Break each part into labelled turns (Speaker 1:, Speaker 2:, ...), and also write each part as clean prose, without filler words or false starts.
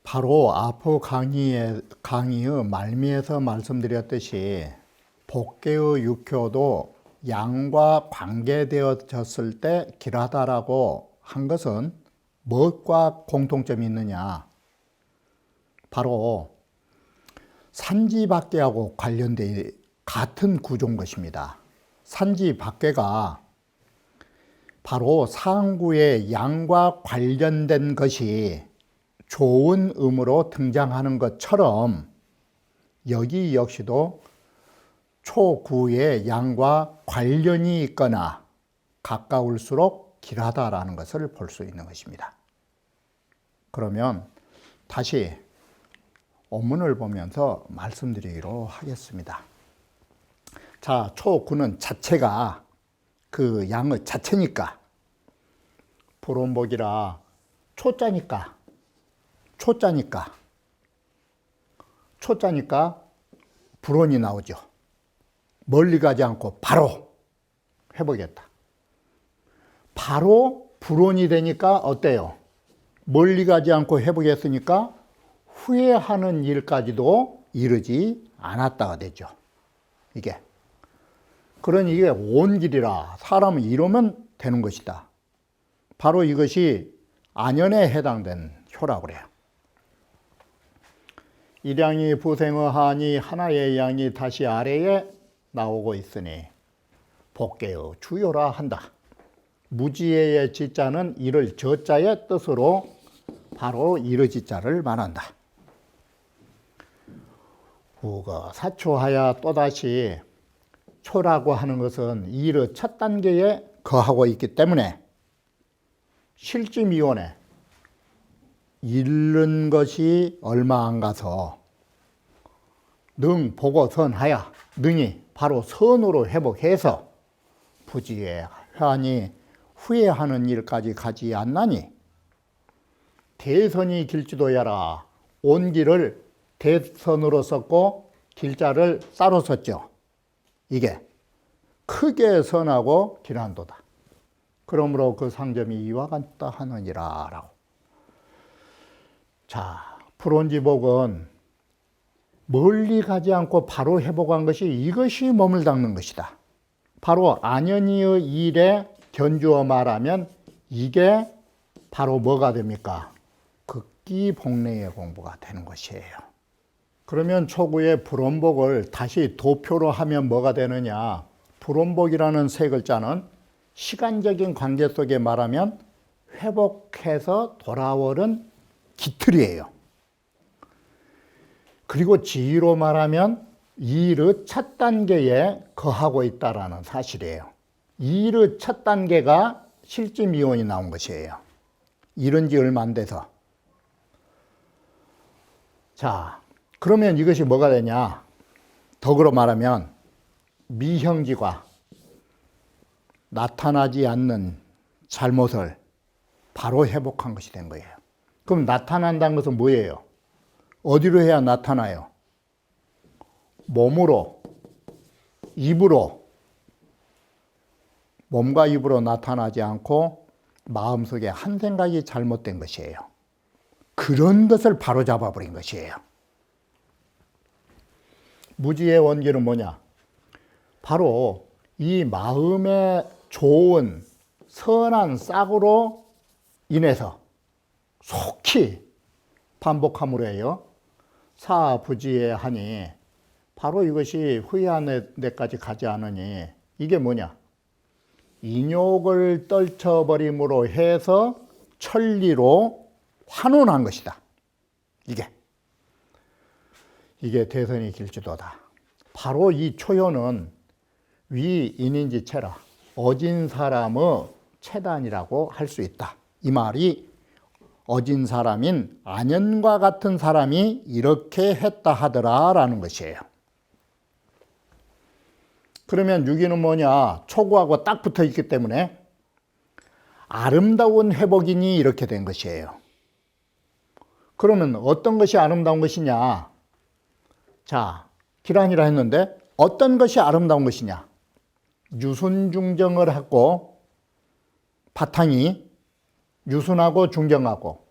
Speaker 1: 바로 앞의 강의의 말미에서 말씀드렸듯이 복개의 육효도 양과 관계되어졌을 때 길하다라고 한 것은 무엇과 공통점이 있느냐? 바로 산지박계하고 관련된 같은 구조인 것입니다. 산지박계가 바로 상구의 양과 관련된 것이 좋은 음으로 등장하는 것처럼 여기 역시도 초구의 양과 관련이 있거나 가까울수록 길하다라는 것을 볼 수 있는 것입니다. 그러면 다시 원문을 보면서 말씀드리기로 하겠습니다. 자, 초구는 자체가 그 양의 자체니까, 불원복이라 초자니까 불원이 나오죠. 멀리 가지 않고 바로 해보겠다. 바로 불원이 되니까 어때요? 멀리 가지 않고 해보겠으니까 후회하는 일까지도 이르지 않았다가 되죠. 이게. 그러니 이게 온 길이라 사람은 이러면 되는 것이다. 바로 이것이 안연에 해당된 효라고 그래요. 일양이 부생어하니 하나의 양이 다시 아래에 나오고 있으니 복개의 주요라 한다. 무지의 지자는 이를 저자의 뜻으로 바로 이르지자를 말한다. 우거 사초하야 또다시 초라고 하는 것은 이르 첫 단계에 거하고 있기 때문에 실지미원에 이른 것이 얼마 안 가서 능 보고 선하야, 능이 바로 선으로 회복해서 부지의 회한이 후회하는 일까지 가지 않나니 대선이 길지도야라. 온 길을 대선으로 썼고 길자를 따로 썼죠. 이게 크게 선하고 길한도다. 그러므로 그 상점이 이와 같다 하느니라 라고. 자, 불원지복은 멀리 가지 않고 바로 회복한 것이 이것이 몸을 닦는 것이다. 바로 안연히의 일에 견주어 말하면 이게 바로 뭐가 됩니까? 극기복례의 공부가 되는 것이에요. 그러면 초구의 불원복을 다시 도표로 하면 뭐가 되느냐? 불원복이라는 세 글자는 시간적인 관계 속에 말하면 회복해서 돌아오는 기틀이에요. 그리고 지위로 말하면 이르 첫 단계에 거하고 있다라는 사실이에요. 이르 첫 단계가 실지미원이 나온 것이에요. 이른 지 얼마 안 돼서. 자, 그러면 이것이 뭐가 되냐? 덕으로 말하면 미형지가 나타나지 않는 잘못을 바로 회복한 것이 된 거예요. 그럼 나타난다는 것은 뭐예요? 어디로 해야 나타나요? 몸으로, 입으로. 몸과 입으로 나타나지 않고 마음속에 한 생각이 잘못된 것이에요. 그런 것을 바로 잡아버린 것이에요. 무지의 원기는 뭐냐? 바로 이 마음의 좋은 선한 싹으로 인해서 속히 반복함으로 해요. 사부지의 하니 바로 이것이 후회하는 데까지 가지 않으니 이게 뭐냐? 인욕을 떨쳐버림으로 해서 천리로 환원한 것이다. 이게 대선이 길지도다. 바로 이 초효는 위인인지 체라, 어진 사람의 체단이라고 할 수 있다. 이 말이 어진 사람인 안연과 같은 사람이 이렇게 했다 하더라 라는 것이에요. 그러면 6위는 뭐냐? 초구하고 딱 붙어 있기 때문에 아름다운 회복이니 이렇게 된 것이에요. 그러면 어떤 것이 아름다운 것이냐? 자, 기란이라 했는데 어떤 것이 아름다운 것이냐? 유순중정을 하고 바탕이 유순하고 중정하고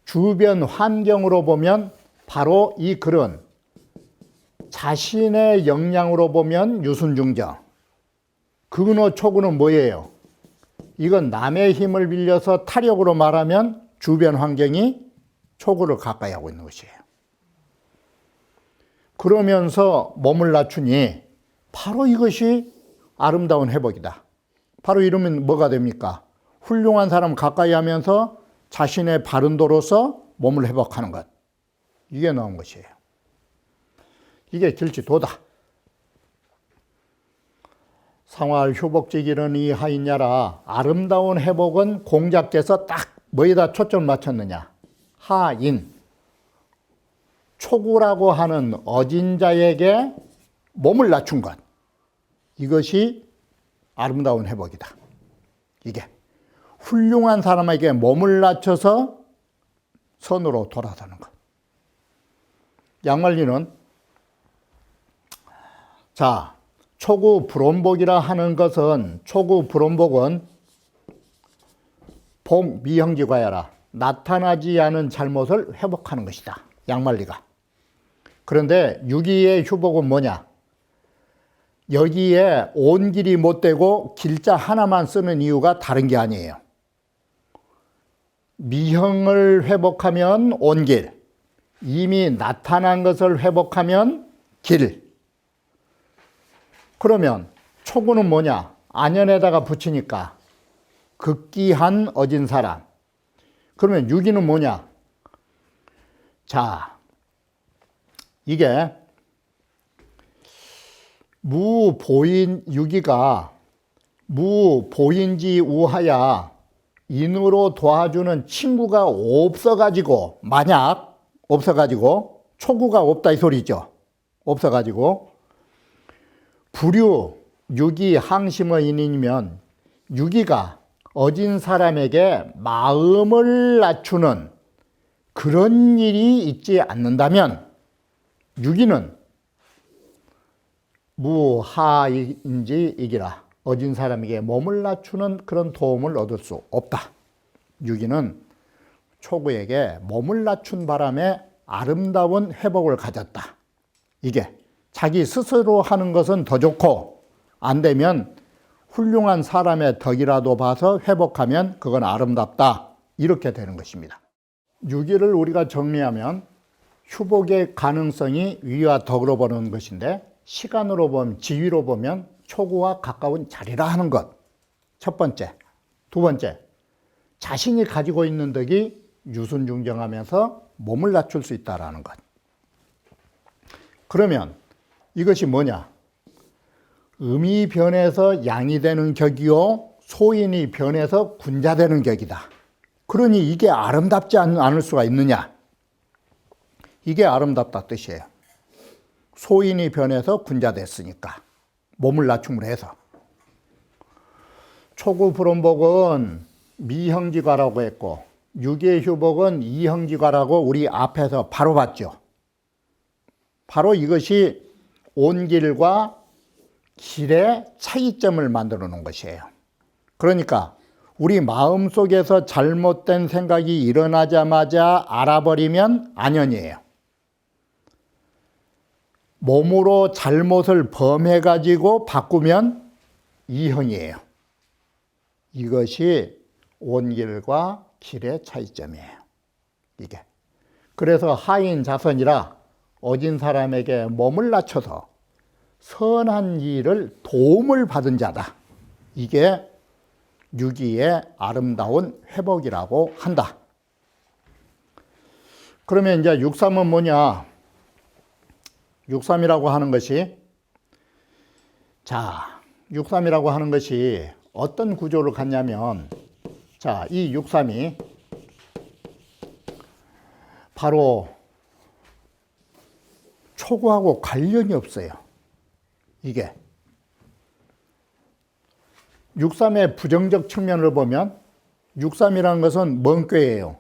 Speaker 1: 주변 환경으로 보면 바로 이 글은 자신의 역량으로 보면 유순중정. 근어 초구는 뭐예요? 이건 남의 힘을 빌려서 타력으로 말하면 주변 환경이 초구를 가까이 하고 있는 것이에요. 그러면서 몸을 낮추니 바로 이것이 아름다운 회복이다. 바로 이러면 뭐가 됩니까? 훌륭한 사람 가까이 하면서 자신의 바른 도로서 몸을 회복하는 것. 이게 나온 것이에요. 이게 길치도다. 상활 효복지기는 이하이냐라. 아름다운 회복은 공자께서 딱 뭐에다 초점을 맞췄느냐? 하인. 초구라고 하는 어진 자에게 몸을 낮춘 것. 이것이 아름다운 회복이다. 이게 훌륭한 사람에게 몸을 낮춰서 선으로 돌아서는 것. 양말리는 자, 초구 불원복이라 하는 것은 초구 불원복은 복 미형지과야라. 나타나지 않은 잘못을 회복하는 것이다. 양말리가. 그런데 유기의 휴복은 뭐냐? 여기에 온길이 못 되고 길자 하나만 쓰는 이유가 다른 게 아니에요. 미형을 회복하면 온길, 이미 나타난 것을 회복하면 길. 그러면 초구는 뭐냐? 안연에다가 붙이니까 극기한 어진 사람. 그러면 유기는 뭐냐? 자, 이게 무보인 유기가 무보인지 우하야 인으로 도와주는 친구가 없어가지고 만약 없어가지고 초구가 없다 이 소리죠. 없어가지고 불유 유기 항심의 인이면 유기가 어진 사람에게 마음을 낮추는 그런 일이 있지 않는다면 유기는 무하인지 이기라. 어진 사람에게 몸을 낮추는 그런 도움을 얻을 수 없다. 유기는 초구에게 몸을 낮춘 바람에 아름다운 회복을 가졌다. 이게 자기 스스로 하는 것은 더 좋고 안 되면 훌륭한 사람의 덕이라도 봐서 회복하면 그건 아름답다. 이렇게 되는 것입니다. 유기를 우리가 정리하면 휴복의 가능성이 위와 덕으로 보는 것인데 시간으로 보면 지위로 보면 초구와 가까운 자리라 하는 것. 첫 번째. 두 번째. 자신이 가지고 있는 덕이 유순중정하면서 몸을 낮출 수 있다는 것. 그러면 이것이 뭐냐? 음이 변해서 양이 되는 격이요 소인이 변해서 군자 되는 격이다. 그러니 이게 아름답지 않을 수가 있느냐? 이게 아름답다 뜻이에요. 소인이 변해서 군자 됐으니까 몸을 낮춤을 해서. 초구 불원복은 미형지과라고 했고 유기의 휴복은 이형지과라고 우리 앞에서 바로 봤죠. 바로 이것이 온길과 길의 차이점을 만들어 놓은 것이에요. 그러니까 우리 마음속에서 잘못된 생각이 일어나자마자 알아버리면 안연이에요. 몸으로 잘못을 범해가지고 바꾸면 이형이에요. 이것이 온길과 길의 차이점이에요. 이게. 그래서 하인 자선이라 어진 사람에게 몸을 낮춰서 선한 일을 도움을 받은 자다. 이게 유기의 아름다운 회복이라고 한다. 그러면 이제 6.3은 뭐냐? 6.3이라고 하는 것이 자, 6.3이라고 하는 것이 어떤 구조를 갖냐면 자, 이 6.3이 바로 초구하고 관련이 없어요. 이게 6.3의 부정적 측면을 보면 6.3이라는 것은 먼 꾀예요.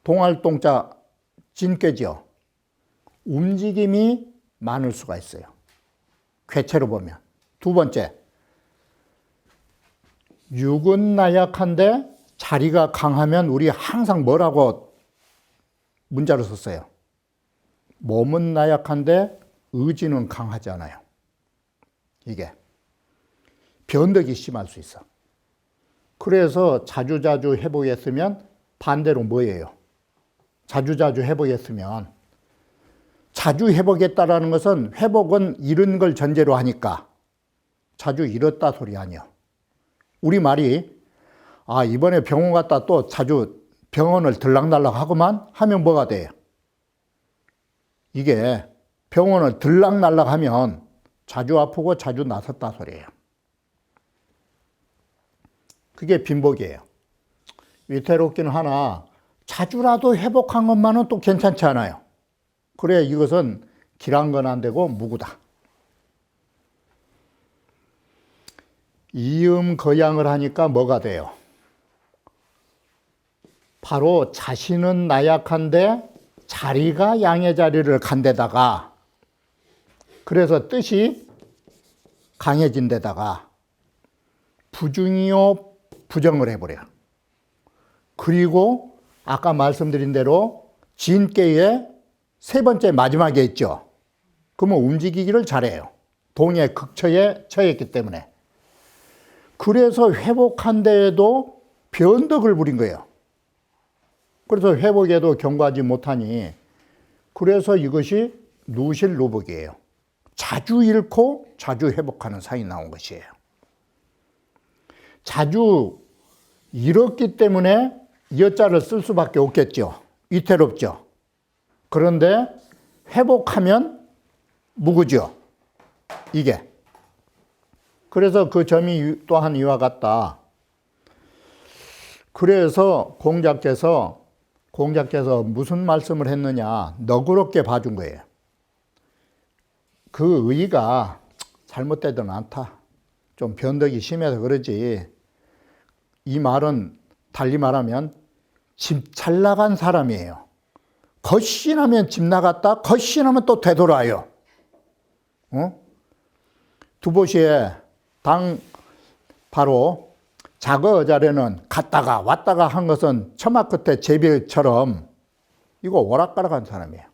Speaker 1: 동할동자 진꾀죠. 움직임이 많을 수가 있어요. 궤체로 보면. 두 번째, 6은 나약한데 자리가 강하면 우리 항상 뭐라고 문자로 썼어요? 몸은 나약한데 의지는 강하잖아요. 이게 변덕이 심할 수 있어. 그래서 자주자주 회복했으면 반대로 뭐예요? 자주자주 회복했으면, 자주 회복했다라는 것은 회복은 잃은 걸 전제로 하니까 자주 잃었다 소리 아니야. 우리 말이 이번에 병원 갔다 또 자주 병원을 들락날락 하고만 하면 뭐가 돼요? 이게 병원을 들락날락 하면 자주 아프고 자주 나섰다 소리예요. 그게 빈복이에요. 위태롭기는 하나 자주라도 회복한 것만은 또 괜찮지 않아요. 그래 이것은 길한 건 안 되고 무구다. 이음거양을 하니까 뭐가 돼요? 바로 자신은 나약한데 자리가 양의 자리를 간 데다가, 그래서 뜻이 강해진 데다가 부중이요 부정을 해버려요. 그리고 아까 말씀드린 대로 진께의 세 번째 마지막에 있죠. 그러면 움직이기를 잘해요. 동의 극처에 처했기 때문에. 그래서 회복한 데에도 변덕을 부린 거예요. 그래서 회복에도 경과하지 못하니, 그래서 이것이 누실누복이에요. 자주 잃고 자주 회복하는 사이 나온 것이에요. 자주 잃었기 때문에 여자를 쓸 수밖에 없겠죠. 위태롭죠. 그런데 회복하면 무구죠. 이게. 그래서 그 점이 또한 이와 같다. 그래서 공자께서 무슨 말씀을 했느냐, 너그럽게 봐준 거예요. 그 의의가 잘못되든 않다. 좀 변덕이 심해서 그러지. 이 말은 달리 말하면 집 잘 나간 사람이에요. 겉신하면 집 나갔다, 겉신하면 또 되돌아요. 두보시에 바로 자거 자리는 갔다가 왔다가 한 것은 처마 끝에 제비처럼 이거 오락가락한 사람이에요.